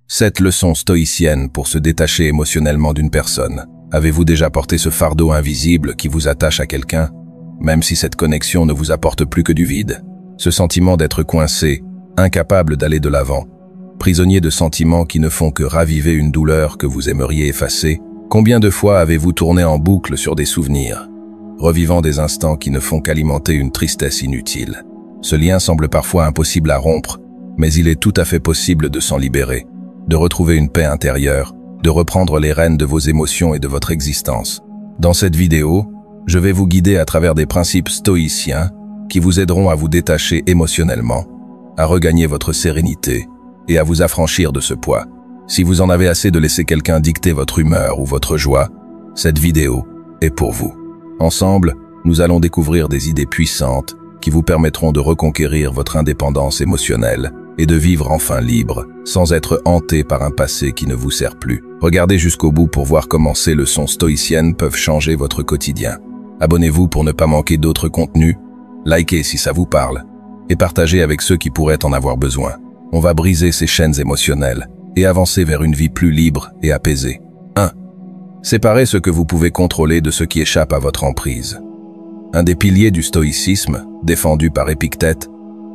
7 leçons stoïciennes pour se détacher émotionnellement d'une personne. Avez-vous déjà porté ce fardeau invisible qui vous attache à quelqu'un, même si cette connexion ne vous apporte plus que du vide? Ce sentiment d'être coincé, incapable d'aller de l'avant, prisonnier de sentiments qui ne font que raviver une douleur que vous aimeriez effacer. Combien de fois avez-vous tourné en boucle sur des souvenirs, revivant des instants qui ne font qu'alimenter une tristesse inutile? Ce lien semble parfois impossible à rompre, mais il est tout à fait possible de s'en libérer, de retrouver une paix intérieure, de reprendre les rênes de vos émotions et de votre existence. Dans cette vidéo, je vais vous guider à travers des principes stoïciens qui vous aideront à vous détacher émotionnellement, à regagner votre sérénité et à vous affranchir de ce poids. Si vous en avez assez de laisser quelqu'un dicter votre humeur ou votre joie, cette vidéo est pour vous. Ensemble, nous allons découvrir des idées puissantes qui vous permettront de reconquérir votre indépendance émotionnelle et de vivre enfin libre, sans être hanté par un passé qui ne vous sert plus. Regardez jusqu'au bout pour voir comment ces leçons stoïciennes peuvent changer votre quotidien. Abonnez-vous pour ne pas manquer d'autres contenus, likez si ça vous parle, et partagez avec ceux qui pourraient en avoir besoin. On va briser ces chaînes émotionnelles et avancer vers une vie plus libre et apaisée. 1. Séparez ce que vous pouvez contrôler de ce qui échappe à votre emprise. Un des piliers du stoïcisme, défendu par Épictète,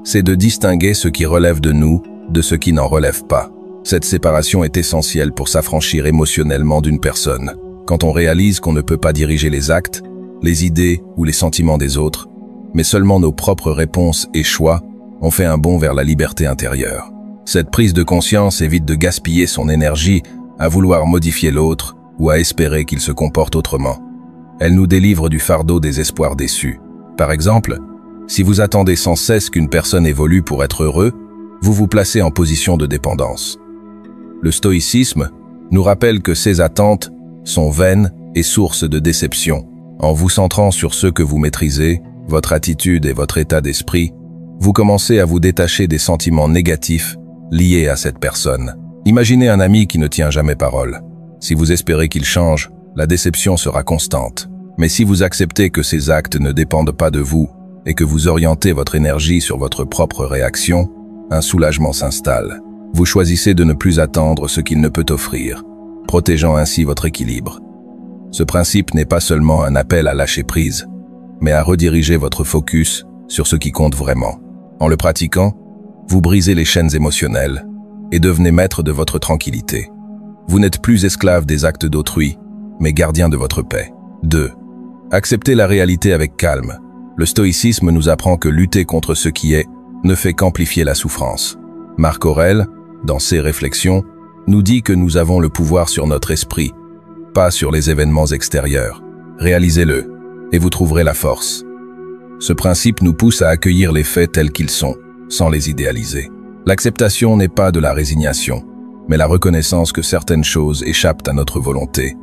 c'est de distinguer ce qui relève de nous de ce qui n'en relève pas. Cette séparation est essentielle pour s'affranchir émotionnellement d'une personne. Quand on réalise qu'on ne peut pas diriger les actes, les idées ou les sentiments des autres, mais seulement nos propres réponses et choix, on fait un bond vers la liberté intérieure. Cette prise de conscience évite de gaspiller son énergie à vouloir modifier l'autre ou à espérer qu'il se comporte autrement. Elle nous délivre du fardeau des espoirs déçus. Par exemple, si vous attendez sans cesse qu'une personne évolue pour être heureux, vous vous placez en position de dépendance. Le stoïcisme nous rappelle que ces attentes sont vaines et source de déception. En vous centrant sur ce que vous maîtrisez, votre attitude et votre état d'esprit, vous commencez à vous détacher des sentiments négatifs liés à cette personne. Imaginez un ami qui ne tient jamais parole. Si vous espérez qu'il change, la déception sera constante. Mais si vous acceptez que ces actes ne dépendent pas de vous et que vous orientez votre énergie sur votre propre réaction, un soulagement s'installe. Vous choisissez de ne plus attendre ce qu'il ne peut offrir, protégeant ainsi votre équilibre. Ce principe n'est pas seulement un appel à lâcher prise, mais à rediriger votre focus sur ce qui compte vraiment. En le pratiquant, vous brisez les chaînes émotionnelles et devenez maître de votre tranquillité. Vous n'êtes plus esclave des actes d'autrui, mais gardien de votre paix. 2. Acceptez la réalité avec calme. Le stoïcisme nous apprend que lutter contre ce qui est ne fait qu'amplifier la souffrance. Marc Aurèle, dans ses réflexions, nous dit que nous avons le pouvoir sur notre esprit, pas sur les événements extérieurs. Réalisez-le, et vous trouverez la force. Ce principe nous pousse à accueillir les faits tels qu'ils sont, sans les idéaliser. L'acceptation n'est pas de la résignation, mais la reconnaissance que certaines choses échappent à notre volonté,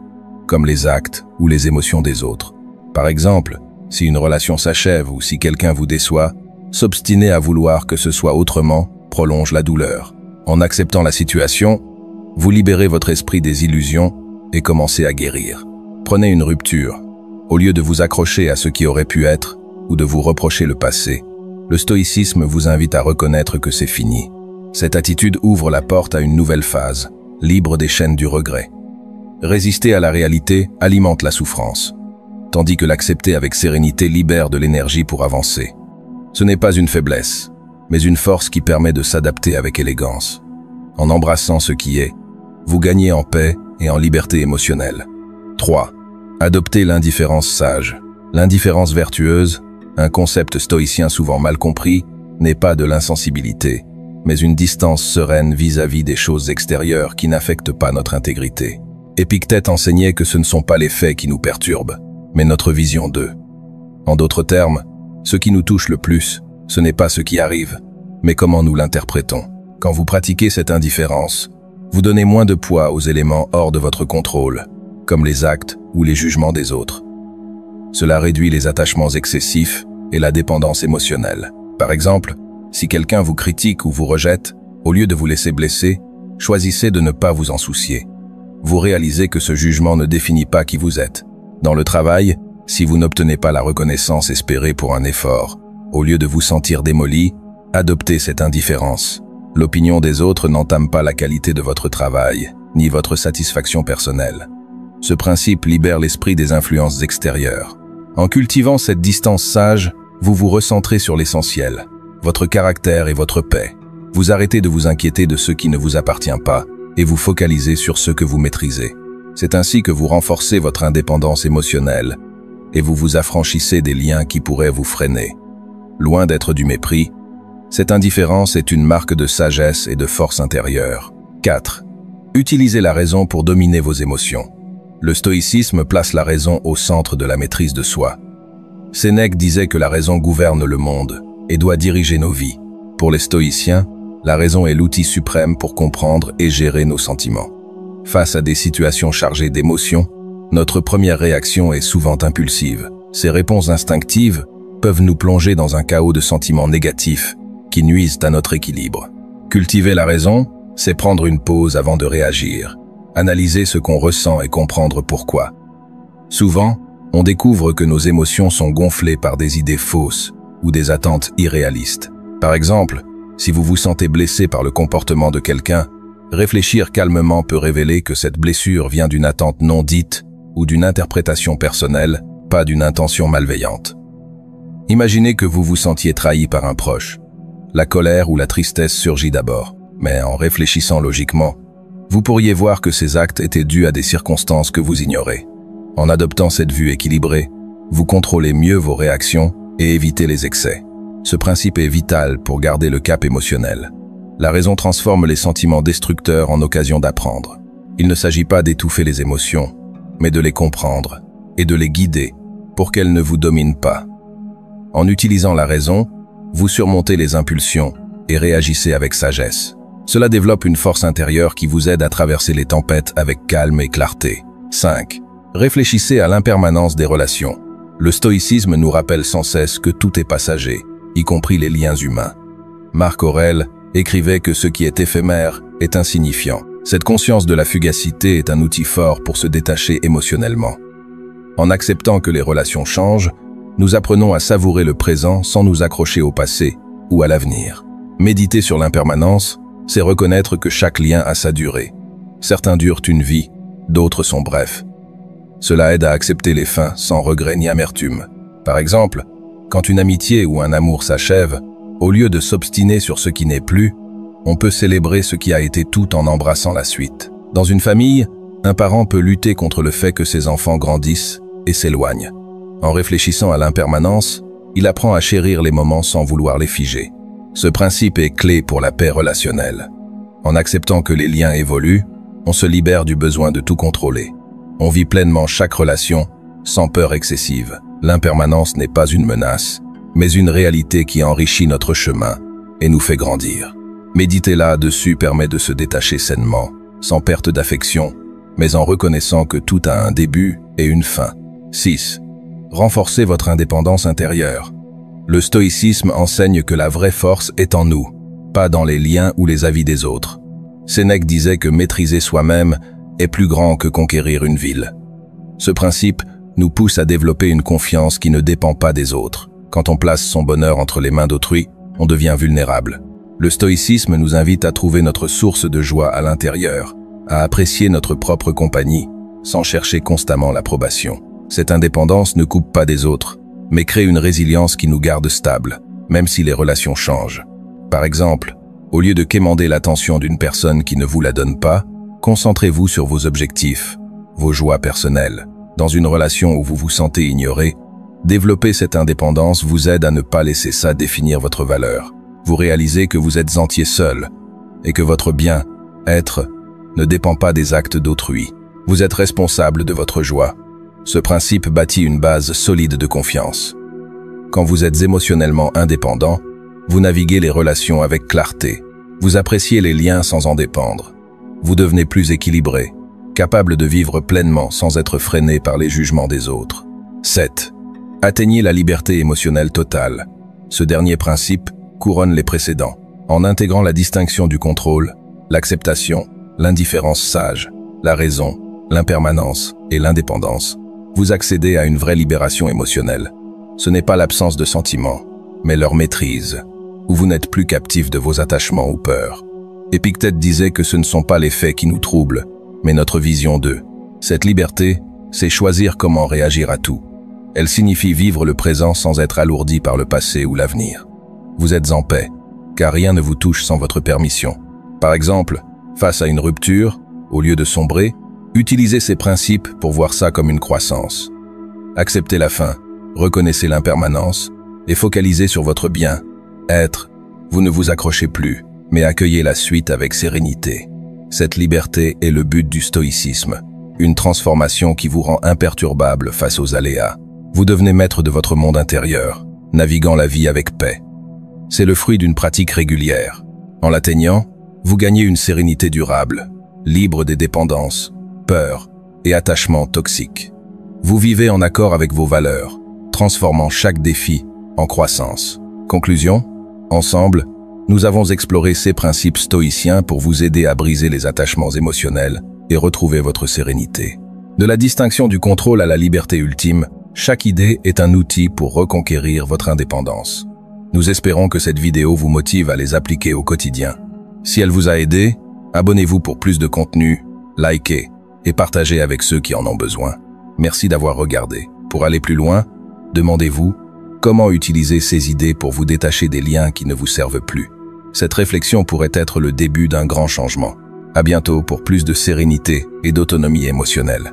comme les actes ou les émotions des autres. Par exemple, si une relation s'achève ou si quelqu'un vous déçoit, s'obstiner à vouloir que ce soit autrement prolonge la douleur. En acceptant la situation, vous libérez votre esprit des illusions et commencez à guérir. Prenez une rupture. Au lieu de vous accrocher à ce qui aurait pu être ou de vous reprocher le passé, le stoïcisme vous invite à reconnaître que c'est fini. Cette attitude ouvre la porte à une nouvelle phase, libre des chaînes du regret. Résister à la réalité alimente la souffrance, tandis que l'accepter avec sérénité libère de l'énergie pour avancer. Ce n'est pas une faiblesse, mais une force qui permet de s'adapter avec élégance. En embrassant ce qui est, vous gagnez en paix et en liberté émotionnelle. 3. Adoptez l'indifférence sage. L'indifférence vertueuse, un concept stoïcien souvent mal compris, n'est pas de l'insensibilité, mais une distance sereine vis-à-vis des choses extérieures qui n'affectent pas notre intégrité. Épictète enseignait que ce ne sont pas les faits qui nous perturbent, mais notre vision d'eux. En d'autres termes, ce qui nous touche le plus, ce n'est pas ce qui arrive, mais comment nous l'interprétons. Quand vous pratiquez cette indifférence, vous donnez moins de poids aux éléments hors de votre contrôle, comme les actes ou les jugements des autres. Cela réduit les attachements excessifs et la dépendance émotionnelle. Par exemple, si quelqu'un vous critique ou vous rejette, au lieu de vous laisser blesser, choisissez de ne pas vous en soucier. Vous réalisez que ce jugement ne définit pas qui vous êtes. Dans le travail, si vous n'obtenez pas la reconnaissance espérée pour un effort, au lieu de vous sentir démoli, adoptez cette indifférence. L'opinion des autres n'entame pas la qualité de votre travail, ni votre satisfaction personnelle. Ce principe libère l'esprit des influences extérieures. En cultivant cette distance sage, vous vous recentrez sur l'essentiel, votre caractère et votre paix. Vous arrêtez de vous inquiéter de ce qui ne vous appartient pas et vous focalisez sur ce que vous maîtrisez. C'est ainsi que vous renforcez votre indépendance émotionnelle et vous vous affranchissez des liens qui pourraient vous freiner. Loin d'être du mépris, cette indifférence est une marque de sagesse et de force intérieure. 4. Utilisez la raison pour dominer vos émotions. Le stoïcisme place la raison au centre de la maîtrise de soi. Sénèque disait que la raison gouverne le monde et doit diriger nos vies. Pour les stoïciens, la raison est l'outil suprême pour comprendre et gérer nos sentiments. Face à des situations chargées d'émotions, notre première réaction est souvent impulsive. Ces réponses instinctives peuvent nous plonger dans un chaos de sentiments négatifs qui nuisent à notre équilibre. Cultiver la raison, c'est prendre une pause avant de réagir, analyser ce qu'on ressent et comprendre pourquoi. Souvent, on découvre que nos émotions sont gonflées par des idées fausses ou des attentes irréalistes. Par exemple, si vous vous sentez blessé par le comportement de quelqu'un, réfléchir calmement peut révéler que cette blessure vient d'une attente non dite ou d'une interprétation personnelle, pas d'une intention malveillante. Imaginez que vous vous sentiez trahi par un proche. La colère ou la tristesse surgit d'abord, mais en réfléchissant logiquement, vous pourriez voir que ces actes étaient dus à des circonstances que vous ignorez. En adoptant cette vue équilibrée, vous contrôlez mieux vos réactions et évitez les excès. Ce principe est vital pour garder le cap émotionnel. La raison transforme les sentiments destructeurs en occasion d'apprendre. Il ne s'agit pas d'étouffer les émotions, mais de les comprendre et de les guider pour qu'elles ne vous dominent pas. En utilisant la raison, vous surmontez les impulsions et réagissez avec sagesse. Cela développe une force intérieure qui vous aide à traverser les tempêtes avec calme et clarté. 5. Réfléchissez à l'impermanence des relations. Le stoïcisme nous rappelle sans cesse que tout est passager, y compris les liens humains. Marc Aurèle écrivait que ce qui est éphémère est insignifiant. Cette conscience de la fugacité est un outil fort pour se détacher émotionnellement. En acceptant que les relations changent, nous apprenons à savourer le présent sans nous accrocher au passé ou à l'avenir. Méditer sur l'impermanence, c'est reconnaître que chaque lien a sa durée. Certains durent une vie, d'autres sont brefs. Cela aide à accepter les fins sans regret ni amertume. Par exemple, quand une amitié ou un amour s'achève, au lieu de s'obstiner sur ce qui n'est plus, on peut célébrer ce qui a été tout en embrassant la suite. Dans une famille, un parent peut lutter contre le fait que ses enfants grandissent et s'éloignent. En réfléchissant à l'impermanence, il apprend à chérir les moments sans vouloir les figer. Ce principe est clé pour la paix relationnelle. En acceptant que les liens évoluent, on se libère du besoin de tout contrôler. On vit pleinement chaque relation, sans peur excessive. L'impermanence n'est pas une menace, mais une réalité qui enrichit notre chemin et nous fait grandir. Méditer là-dessus permet de se détacher sainement, sans perte d'affection, mais en reconnaissant que tout a un début et une fin. 6. Renforcez votre indépendance intérieure. Le stoïcisme enseigne que la vraie force est en nous, pas dans les liens ou les avis des autres. Sénèque disait que maîtriser soi-même est plus grand que conquérir une ville. Ce principe nous pousse à développer une confiance qui ne dépend pas des autres. Quand on place son bonheur entre les mains d'autrui, on devient vulnérable. Le stoïcisme nous invite à trouver notre source de joie à l'intérieur, à apprécier notre propre compagnie, sans chercher constamment l'approbation. Cette indépendance ne coupe pas des autres, mais crée une résilience qui nous garde stables, même si les relations changent. Par exemple, au lieu de quémander l'attention d'une personne qui ne vous la donne pas, concentrez-vous sur vos objectifs, vos joies personnelles. Dans une relation où vous vous sentez ignoré, développer cette indépendance vous aide à ne pas laisser ça définir votre valeur. Vous réalisez que vous êtes entier seul et que votre bien-être ne dépend pas des actes d'autrui. Vous êtes responsable de votre joie. Ce principe bâtit une base solide de confiance. Quand vous êtes émotionnellement indépendant, vous naviguez les relations avec clarté. Vous appréciez les liens sans en dépendre. Vous devenez plus équilibré, capable de vivre pleinement sans être freiné par les jugements des autres. 7. Atteignez la liberté émotionnelle totale. Ce dernier principe couronne les précédents. En intégrant la distinction du contrôle, l'acceptation, l'indifférence sage, la raison, l'impermanence et l'indépendance, vous accédez à une vraie libération émotionnelle. Ce n'est pas l'absence de sentiments, mais leur maîtrise, où vous n'êtes plus captif de vos attachements ou peurs. Épictète disait que ce ne sont pas les faits qui nous troublent, mais notre vision d'eux. Cette liberté, c'est choisir comment réagir à tout. Elle signifie vivre le présent sans être alourdi par le passé ou l'avenir. Vous êtes en paix, car rien ne vous touche sans votre permission. Par exemple, face à une rupture, au lieu de sombrer, utilisez ces principes pour voir ça comme une croissance. Acceptez la fin, reconnaissez l'impermanence et focalisez sur votre bien-être. Vous ne vous accrochez plus, mais accueillez la suite avec sérénité. Cette liberté est le but du stoïcisme, une transformation qui vous rend imperturbable face aux aléas. Vous devenez maître de votre monde intérieur, naviguant la vie avec paix. C'est le fruit d'une pratique régulière. En l'atteignant, vous gagnez une sérénité durable, libre des dépendances, peurs et attachements toxiques. Vous vivez en accord avec vos valeurs, transformant chaque défi en croissance. Conclusion, ensemble, nous avons exploré ces principes stoïciens pour vous aider à briser les attachements émotionnels et retrouver votre sérénité. De la distinction du contrôle à la liberté ultime, chaque idée est un outil pour reconquérir votre indépendance. Nous espérons que cette vidéo vous motive à les appliquer au quotidien. Si elle vous a aidé, abonnez-vous pour plus de contenu, likez et partagez avec ceux qui en ont besoin. Merci d'avoir regardé. Pour aller plus loin, demandez-vous comment utiliser ces idées pour vous détacher des liens qui ne vous servent plus. Cette réflexion pourrait être le début d'un grand changement. À bientôt pour plus de sérénité et d'autonomie émotionnelle.